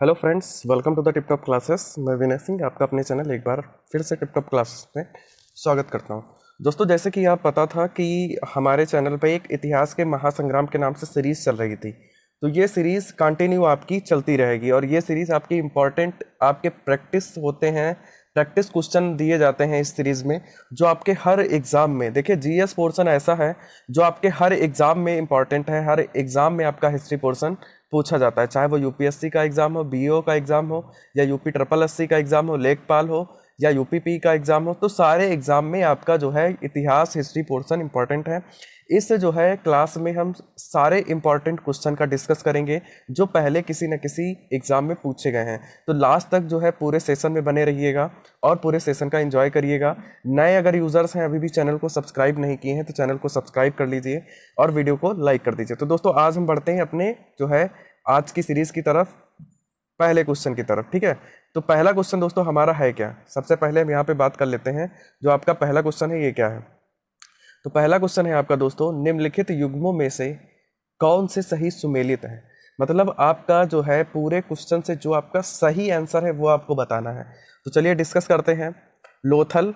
Hello friends, welcome to the tip top classes. मैं विनय सिंह आपका अपने चैनल एक बार फिर से टिप टॉप क्लासेस में स्वागत करता हूं। दोस्तों, जैसे कि आप पता था कि हमारे चैनल पे एक इतिहास के महासंग्राम के नाम से सीरीज़ चल रही थी। तो ये सीरीज़ कंटिन्यू आपकी चलती रहेगी और ये सीरीज़ आपकी इम्पॉर्टेंट आपके प्रैक्टिस होते हैं, प्रैक्टिस क्वेश्चन दिए जाते हैं इस सीरीज़ में, जो आपके हर एग्ज़ाम में, देखिए जीएस पोर्शन ऐसा है जो आपके हर एग्ज़ाम में इंपॉर्टेंट है। हर एग्ज़ाम में आपका हिस्ट्री पोर्शन पूछा जाता है, चाहे वो यूपीएससी का एग्ज़ाम हो, बीईओ का एग्ज़ाम हो, या यूपी ट्रिपल एससी का एग्ज़ाम हो, लेखपाल हो, या यूपीपी का एग्ज़ाम हो। तो सारे एग्ज़ाम में आपका जो है इतिहास हिस्ट्री पोर्शन इंपॉर्टेंट है। इस जो है क्लास में हम सारे इंपॉर्टेंट क्वेश्चन का डिस्कस करेंगे जो पहले किसी न किसी एग्ज़ाम में पूछे गए हैं। तो लास्ट तक जो है पूरे सेशन में बने रहिएगा और पूरे सेशन का एंजॉय करिएगा। नए अगर यूज़र्स हैं, अभी भी चैनल को सब्सक्राइब नहीं किए हैं, तो चैनल को सब्सक्राइब कर लीजिए और वीडियो को लाइक कर दीजिए। तो दोस्तों, आज हम बढ़ते हैं अपने जो है आज की सीरीज़ की तरफ, पहले क्वेश्चन की तरफ। ठीक है, तो पहला क्वेश्चन दोस्तों हमारा है क्या? सबसे पहले हम यहाँ पे बात कर लेते हैं, जो आपका पहला क्वेश्चन है ये क्या है। तो पहला क्वेश्चन है आपका दोस्तों, निम्नलिखित युग्मों में से कौन से सही सुमेलित है? मतलब आपका जो है पूरे क्वेश्चन से जो आपका सही आंसर है वो आपको बताना है। तो चलिए डिस्कस करते हैं। लोथल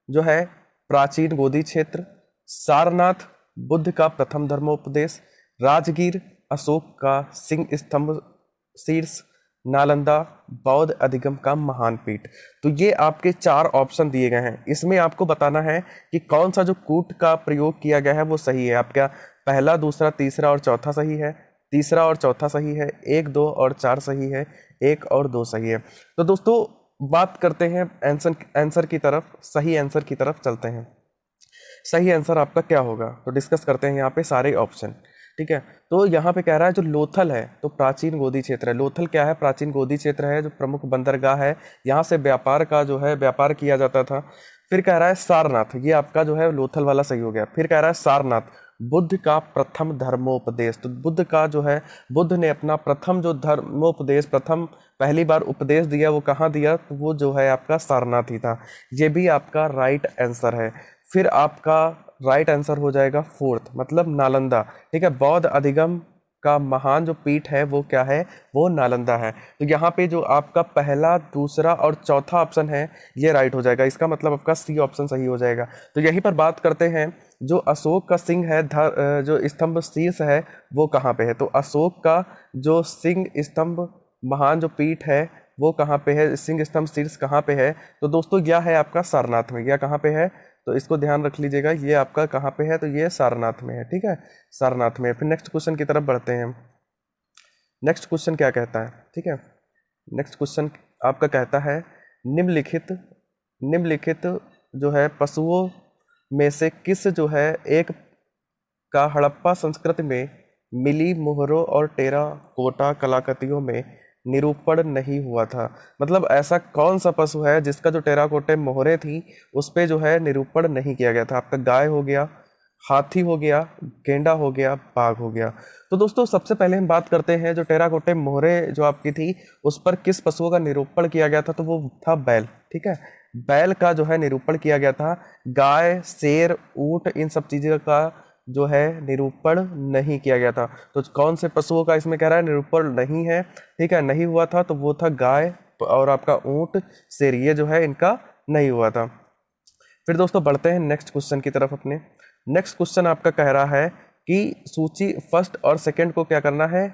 जो है प्राचीन गोदी क्षेत्र, सारनाथ बुद्ध का प्रथम धर्मोपदेश, राजगीर अशोक का सिंह स्तंभ शीर्ष, नालंदा बौद्ध अधिगम का महान पीठ। तो ये आपके चार ऑप्शन दिए गए हैं, इसमें आपको बताना है कि कौन सा जो कूट का प्रयोग किया गया है वो सही है। आपका पहला, दूसरा, तीसरा और चौथा सही है, तीसरा और चौथा सही है, एक, दो और चार सही है, एक और दो सही है। तो दोस्तों बात करते हैं आंसर की तरफ, सही आंसर की तरफ चलते हैं। सही आंसर आपका क्या होगा, तो डिस्कस करते हैं यहाँ पे सारे ऑप्शन। ठीक है, तो यहाँ पे कह रहा है जो लोथल है तो प्राचीन गोदी क्षेत्र है। लोथल क्या है? प्राचीन गोदी क्षेत्र है, जो प्रमुख बंदरगाह है, यहाँ से व्यापार का जो है व्यापार किया जाता था। फिर कह रहा है सारनाथ, ये आपका जो है लोथल वाला सही हो गया। फिर कह रहा है सारनाथ बुद्ध का प्रथम धर्मोपदेश, तो बुद्ध का जो है, बुद्ध ने अपना प्रथम जो धर्मोपदेश, प्रथम पहली बार उपदेश दिया वो कहाँ दिया? तो वो जो है आपका सारनाथ ही था। ये भी आपका राइट आंसर है। फिर आपका राइट आंसर हो जाएगा फोर्थ, मतलब नालंदा। ठीक है, बौद्ध अधिगम का महान जो पीठ है वो क्या है? वो नालंदा है। तो यहाँ पे जो आपका पहला, दूसरा और चौथा ऑप्शन है ये राइट हो जाएगा। इसका मतलब आपका सी ऑप्शन सही हो जाएगा। तो यहीं पर बात करते हैं, जो अशोक का सिंह है, जो स्तंभ शीर्ष है वो कहाँ पे है? तो अशोक का जो सिंह स्तंभ महान जो पीठ है वो कहाँ पे है? सिंह स्तंभ शीर्ष कहाँ पे है? तो दोस्तों यह है आपका सारनाथ में। यह कहाँ पे है? तो इसको ध्यान रख लीजिएगा, ये आपका कहाँ पे है? तो ये सारनाथ में है। ठीक है, सारनाथ में। फिर नेक्स्ट क्वेश्चन की तरफ बढ़ते हैं। नेक्स्ट क्वेश्चन क्या कहता है? ठीक है, नेक्स्ट क्वेश्चन आपका कहता है, निम्नलिखित निम्नलिखित जो है पशुओं में से किस जो है एक का हड़प्पा संस्कृति में मिली मोहरों और टेराकोटा कलाकृतियों में निरूपण नहीं हुआ था? मतलब ऐसा कौन सा पशु है जिसका जो टेराकोटे मोहरें थी उस पे जो है निरूपण नहीं किया गया था? आपका गाय हो गया, हाथी हो गया, गेंडा हो गया, बाघ हो गया। तो दोस्तों सबसे पहले हम बात करते हैं, जो टेराकोटे मोहरें जो आपकी थी उस पर किस पशुओं का निरूपण किया गया था? तो वो था बैल। ठीक है, बैल का जो है निरूपण किया गया था। गाय, शेर, ऊंट, इन सब चीज़ों का जो है निरूपण नहीं किया गया था। तो कौन से पशुओं का इसमें कह रहा है निरूपण नहीं है? ठीक है, नहीं हुआ था, तो वो था गाय और आपका ऊंट, शेर, ये जो है इनका नहीं हुआ था। फिर दोस्तों बढ़ते हैं नेक्स्ट क्वेश्चन की तरफ अपने। नेक्स्ट क्वेश्चन आपका कह रहा है कि सूची फर्स्ट और सेकंड को क्या करना है?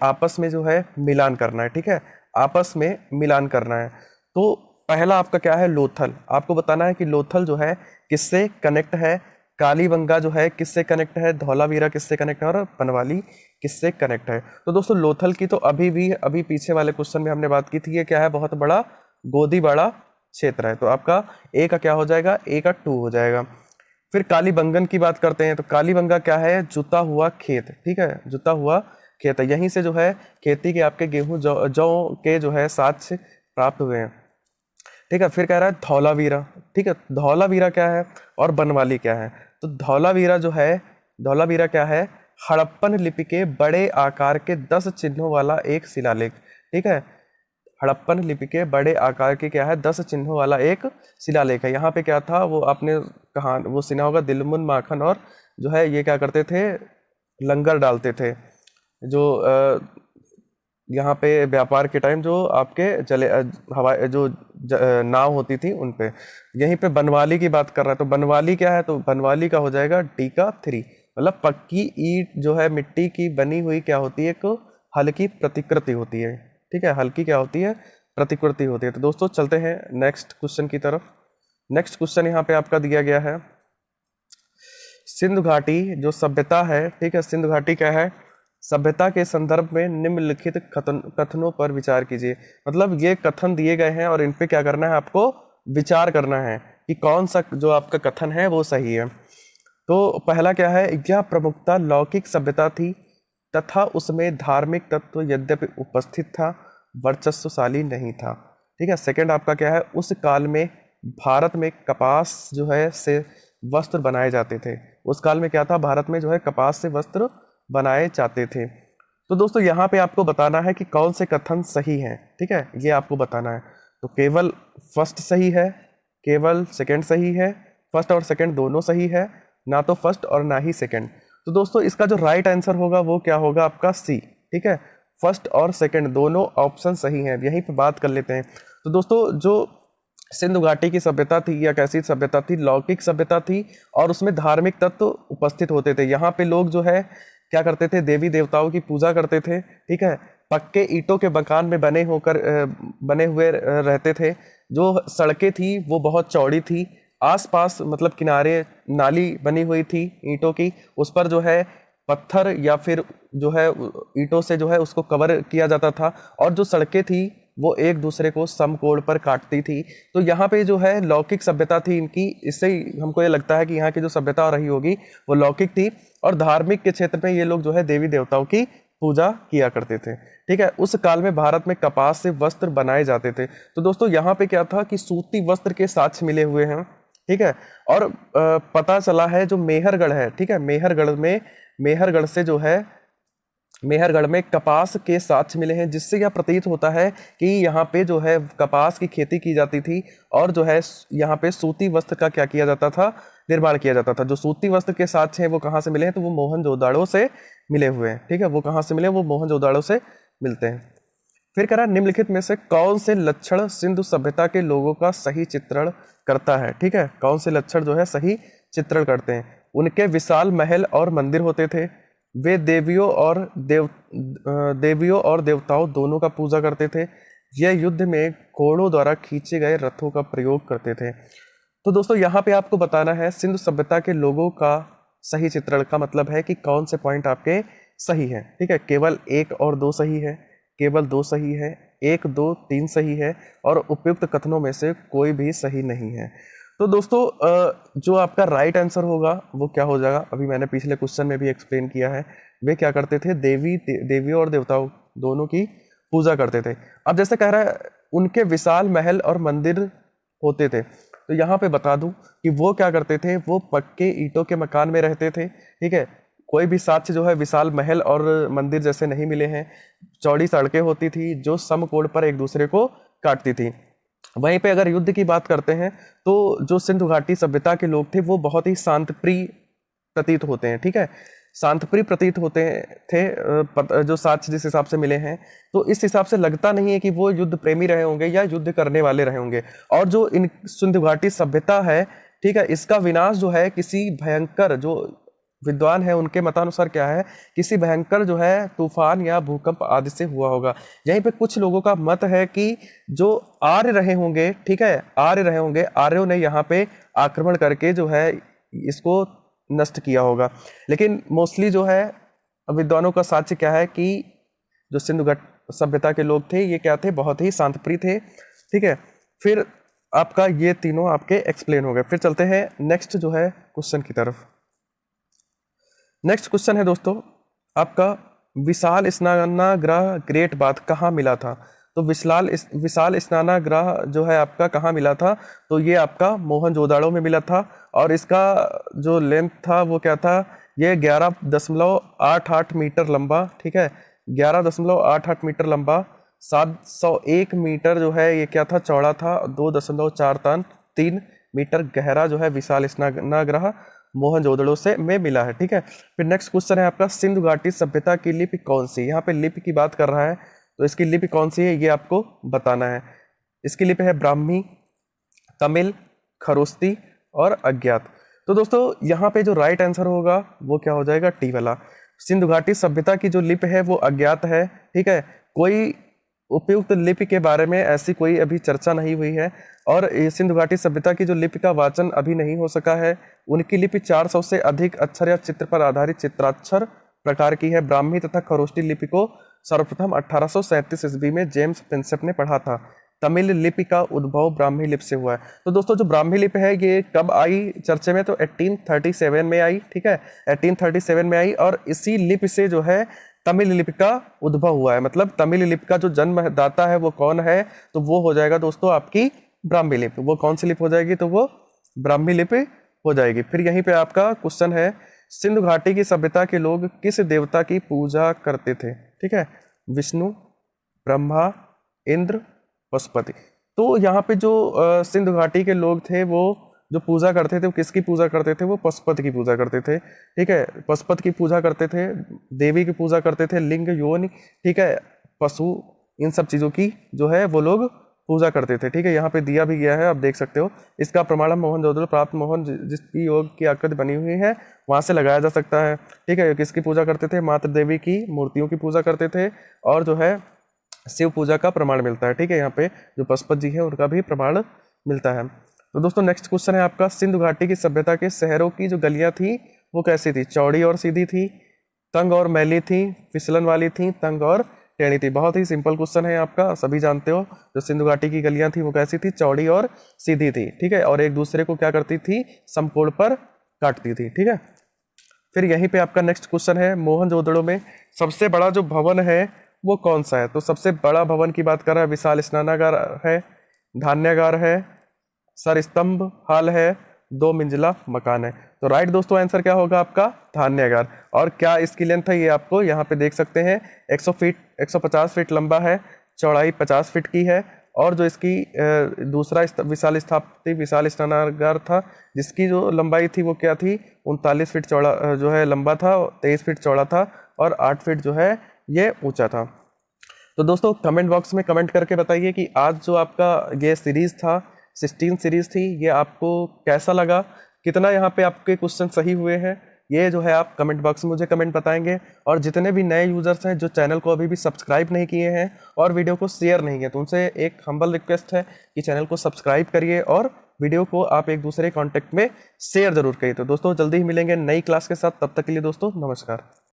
आपस में जो है मिलान करना है। ठीक है, आपस में मिलान करना है। तो पहला आपका क्या है? लोथल। आपको बताना है कि लोथल जो है किससे कनेक्ट है, कालीबंगा जो है किससे कनेक्ट है, धौलावीरा किससे कनेक्ट है और बनवाली किससे कनेक्ट है। तो दोस्तों लोथल की तो अभी पीछे वाले क्वेश्चन में हमने बात की थी, ये क्या है? बहुत बड़ा गोदी बड़ा क्षेत्र है। तो आपका ए का क्या हो जाएगा? ए का 2 हो जाएगा। फिर कालीबंगन की बात करते हैं, तो कालीबंगा क्या है? जुता हुआ खेत। ठीक है, जुता हुआ खेत है, यहीं से जो है खेती के आपके गेहूं जौ के जो है साक्ष्य प्राप्त हुए हैं। ठीक है, फिर कह रहा है धौलावीरा। ठीक है, धौलावीरा क्या है और बनवाली क्या है? तो धौलावीरा जो है, धौलावीरा क्या है? हड़प्पन लिपि के बड़े आकार के 10 चिन्हों वाला एक शिलालेख। ठीक है, हड़प्पन लिपि के बड़े आकार के क्या है? 10 चिन्हों वाला एक शिलालेख है। यहाँ पे क्या था वो आपने कहा, वो सुना होगा, दिलमुन माखन और जो है ये क्या करते थे? लंगर डालते थे। जो यहाँ पे व्यापार के टाइम जो आपके जले हवा जो नाव होती थी उन पे। यहीं पे बनवाली की बात कर रहा है, तो बनवाली क्या है, तो बनवाली का हो जाएगा डी का 3। मतलब पक्की ईंट जो है मिट्टी की बनी हुई क्या होती है, एक हल्की प्रतिकृति होती है। ठीक है, हल्की क्या होती है, प्रतिकृति होती है। तो दोस्तों चलते हैं नेक्स्ट क्वेश्चन की तरफ। नेक्स्ट क्वेश्चन यहाँ पे आपका दिया गया है, सिंधु घाटी जो सभ्यता है, ठीक है, सिंधु घाटी क्या है, सभ्यता के संदर्भ में निम्नलिखित कथनों पर विचार कीजिए। मतलब ये कथन दिए गए हैं और इन पे क्या करना है, आपको विचार करना है कि कौन सा जो आपका कथन है वो सही है। तो पहला क्या है, यह प्रमुखता लौकिक सभ्यता थी तथा उसमें धार्मिक तत्व यद्यपि उपस्थित था, वर्चस्वशाली नहीं था। ठीक है, सेकंड आपका क्या है, उस काल में भारत में कपास जो है से वस्त्र बनाए जाते थे। उस काल में क्या था, भारत में जो है कपास से वस्त्र बनाए जाते थे। तो दोस्तों यहाँ पे आपको बताना है कि कौन से कथन सही हैं। ठीक है, ये आपको बताना है। तो केवल फर्स्ट सही है, केवल सेकंड सही है, फर्स्ट और सेकंड दोनों सही है, ना तो फर्स्ट और ना ही सेकंड। तो दोस्तों इसका जो राइट आंसर होगा वो क्या होगा, आपका सी। ठीक है, फर्स्ट और सेकंड दोनों ऑप्शन सही हैं। यहीं पे बात कर लेते हैं। तो दोस्तों जो सिंधु घाटी की सभ्यता थी, या कैसी सभ्यता थी, लौकिक सभ्यता थी और उसमें धार्मिक तत्व उपस्थित होते थे। यहाँ पे लोग जो है क्या करते थे, देवी देवताओं की पूजा करते थे। ठीक है, पक्के ईंटों के मकान में बने हुए रहते थे। जो सड़कें थी वो बहुत चौड़ी थी, आसपास मतलब किनारे नाली बनी हुई थी ईंटों की, उस पर जो है पत्थर या फिर जो है ईंटों से जो है उसको कवर किया जाता था, और जो सड़कें थी वो एक दूसरे को समकोण पर काटती थी। तो यहाँ पे जो है लौकिक सभ्यता थी इनकी, इससे ही हमको ये लगता है कि यहाँ की जो सभ्यता रही होगी वो लौकिक थी। और धार्मिक के क्षेत्र में ये लोग जो है देवी देवताओं की पूजा किया करते थे। ठीक है, उस काल में भारत में कपास से वस्त्र बनाए जाते थे। तो दोस्तों यहाँ पे क्या था कि सूती वस्त्र के साक्ष्य मिले हुए हैं। ठीक है, और पता चला है जो मेहरगढ़ है, ठीक है, मेहरगढ़ से जो है मेहरगढ़ में कपास के साक्ष्य मिले हैं, जिससे यह प्रतीत होता है कि यहाँ पे जो है कपास की खेती की जाती थी और जो है यहाँ पे सूती वस्त्र का क्या किया जाता था, निर्माण किया जाता था। जो सूती वस्त्र के साक्ष्य हैं वो कहाँ से मिले हैं, तो वो मोहनजोदाड़ो से मिले हुए हैं। ठीक है, वो कहाँ से मिले, वो मोहनजोदाड़ो से मिलते हैं। फिर कह रहा है निम्नलिखित में से कौन से लक्षण सिंधु सभ्यता के लोगों का सही चित्रण करता है। ठीक है, कौन से लक्षण जो है सही चित्रण करते हैं। उनके विशाल महल और मंदिर होते थे, वे देवियों और देवताओं दोनों का पूजा करते थे, यह युद्ध में घोड़ों द्वारा खींचे गए रथों का प्रयोग करते थे। तो दोस्तों यहाँ पे आपको बताना है सिंधु सभ्यता के लोगों का सही चित्रण का मतलब है कि कौन से पॉइंट आपके सही है। ठीक है, केवल 1 और 2 सही है, केवल 2 सही है, 1, 2, 3 सही है, और उपयुक्त कथनों में से कोई भी सही नहीं है। तो दोस्तों जो आपका राइट आंसर होगा वो क्या हो जाएगा, अभी मैंने पिछले क्वेश्चन में भी एक्सप्लेन किया है। वे क्या करते थे, देवियों और देवताओं दोनों की पूजा करते थे। अब जैसे कह रहा है उनके विशाल महल और मंदिर होते थे, तो यहाँ पे बता दूं कि वो क्या करते थे, वो पक्के ईंटों के मकान में रहते थे। ठीक है, कोई भी साक्ष्य जो है विशाल महल और मंदिर जैसे नहीं मिले हैं। चौड़ी सड़कें होती थी जो समकोण पर एक दूसरे को काटती थी। वहीं पे अगर युद्ध की बात करते हैं तो जो सिंधु घाटी सभ्यता के लोग थे वो बहुत ही शांतप्रिय प्रतीत होते हैं। ठीक है, शांतप्रिय प्रतीत होते थे, जो साक्ष्य जिस हिसाब से मिले हैं, तो इस हिसाब से लगता नहीं है कि वो युद्ध प्रेमी रहे होंगे या युद्ध करने वाले रहे होंगे। और जो इन सिंधु घाटी सभ्यता है, ठीक है, इसका विनाश जो है किसी भयंकर, जो विद्वान है उनके मतानुसार क्या है, किसी भयंकर जो है तूफान या भूकंप आदि से हुआ होगा। यहीं पे कुछ लोगों का मत है कि जो आर्य रहे होंगे, ठीक है, आर्य रहे होंगे, आर्यों ने यहाँ पे आक्रमण करके जो है इसको नष्ट किया होगा। लेकिन मोस्टली जो है विद्वानों का साक्ष्य क्या है कि जो सिंधु घाटी सभ्यता के लोग थे ये क्या थे, बहुत ही शांतप्रिय थे। ठीक है, फिर आपका ये तीनों आपके एक्सप्लेन हो गए। फिर चलते हैं नेक्स्ट जो है क्वेश्चन की तरफ। नेक्स्ट क्वेश्चन है दोस्तों आपका, विशाल स्नानागृह ग्रेट बाथ कहाँ मिला था। तो विशाल स्नानागृह जो है आपका कहाँ मिला था, तो ये आपका मोहनजोदाड़ो में मिला था। और इसका जो लेंथ था वो क्या था, ये 11.88 मीटर लंबा। ठीक है, 11.88 मीटर लंबा, 701 मीटर जो है ये क्या था, चौड़ा था, 2.43 मीटर गहरा जो है विशाल स्नानागृह मोहनजोदड़ो से में मिला है। ठीक है, फिर नेक्स्ट क्वेश्चन है आपका, सिंधु घाटी सभ्यता की लिपि कौन सी। यहाँ पे लिपि की बात कर रहा है, तो इसकी लिपि कौन सी है ये आपको बताना है। इसकी लिपि है ब्राह्मी, तमिल, खरोस्ती और अज्ञात। तो दोस्तों यहाँ पे जो राइट आंसर होगा वो क्या हो जाएगा, टी वाला। सिंधु घाटी सभ्यता की जो लिपि है वो अज्ञात है, ठीक है। कोई उपयुक्त लिपि के बारे में ऐसी कोई अभी चर्चा नहीं हुई है, और सिंधु घाटी सभ्यता की जो लिपि का वाचन अभी नहीं हो सका है। उनकी लिपि 400 से अधिक अक्षर या चित्र पर आधारित चित्राक्षर प्रकार की है। ब्राह्मी तथा खरोष्टी लिपि को सर्वप्रथम 1837 ईस्वी में जेम्स प्रिंसेप ने पढ़ा था। तमिल लिपि का उद्भव ब्राह्मी लिपि से हुआ है। तो दोस्तों जो ब्राह्मी लिपि है ये कब आई चर्चे में, तो 1837 में आई, ठीक है, 1837 में आई। और इसी लिपि से जो है तमिल लिपि का उद्भव हुआ है। मतलब तमिल लिपि का जो जन्मदाता है वो कौन है, तो वो हो जाएगा दोस्तों आपकी ब्राह्मी लिपि। वो कौन सी लिपि हो जाएगी, तो वो ब्राह्मी लिपि हो जाएगी। फिर यहीं पे आपका क्वेश्चन है, सिंधु घाटी की सभ्यता के लोग किस देवता की पूजा करते थे, ठीक है। विष्णु, ब्रह्मा, इंद्र, पशुपति। तो यहाँ पे जो सिंधु घाटी के लोग थे वो जो पूजा करते थे वो किसकी पूजा करते थे, वो पशुपति की पूजा करते थे, ठीक है। पशुपति की पूजा करते थे, देवी की पूजा करते थे, लिंग, योनि, ठीक है, पशु, इन सब चीज़ों की जो है वो लोग पूजा करते थे, ठीक है। यहाँ पे दिया भी गया है, आप देख सकते हो। इसका प्रमाण मोहनजोदड़ो प्राप्त मोहन जिसकी योग की आकृति बनी हुई है वहाँ से लगाया जा सकता है, ठीक है। किसकी पूजा करते थे, मातृ देवी की मूर्तियों की पूजा करते थे, और जो है शिव पूजा का प्रमाण मिलता है, ठीक है। यहाँ पे जो पशुपति जी है उनका भी प्रमाण मिलता है। तो दोस्तों नेक्स्ट क्वेश्चन है आपका, सिंधु घाटी की सभ्यता के शहरों की जो गलियां थी वो कैसी थी, चौड़ी और सीधी थी, तंग और मैली थी, फिसलन वाली थी, तंग और टेढ़ी थी। बहुत ही सिंपल क्वेश्चन है आपका, सभी जानते हो। जो सिंधु घाटी की गलियां थी वो कैसी थी, चौड़ी और सीधी थी, ठीक है, और एक दूसरे को क्या करती थी, समकोण पर काटती थी, ठीक है। फिर यहीं पे आपका नेक्स्ट क्वेश्चन है, मोहनजोदड़ो में सबसे बड़ा जो भवन है वो कौन सा है। तो सबसे बड़ा भवन की बात कर रहा है, विशाल स्नानागार है, धान्यागार है, सर स्तंभ हाल है, 2 मंजिला मकान है। तो राइट दोस्तों आंसर क्या होगा आपका, धान्यागार। और क्या इसकी लेंथ है ये आपको यहाँ पे देख सकते हैं, 150 फीट लंबा है, चौड़ाई 50 फीट की है। और जो इसकी दूसरा विशाल स्नानागार था जिसकी जो लंबाई थी वो क्या थी, 39 फीट चौड़ा जो है लंबा था, 23 फीट चौड़ा था, और 8 फीट जो है ये ऊंचा था। तो दोस्तों कमेंट बॉक्स में कमेंट करके बताइए कि आज जो आपका ये सीरीज था, 16 सीरीज थी, ये आपको कैसा लगा, कितना यहाँ पे आपके क्वेश्चन सही हुए हैं, ये जो है आप कमेंट बॉक्स में मुझे कमेंट बताएंगे। और जितने भी नए यूजर्स हैं जो चैनल को अभी भी सब्सक्राइब नहीं किए हैं और वीडियो को शेयर नहीं किए, तो उनसे एक हम्बल रिक्वेस्ट है कि चैनल को सब्सक्राइब करिए और वीडियो को आप एक दूसरे कॉन्टेक्ट में शेयर जरूर करिए। तो दोस्तों जल्दी ही मिलेंगे नई क्लास के साथ, तब तक के लिए दोस्तों नमस्कार।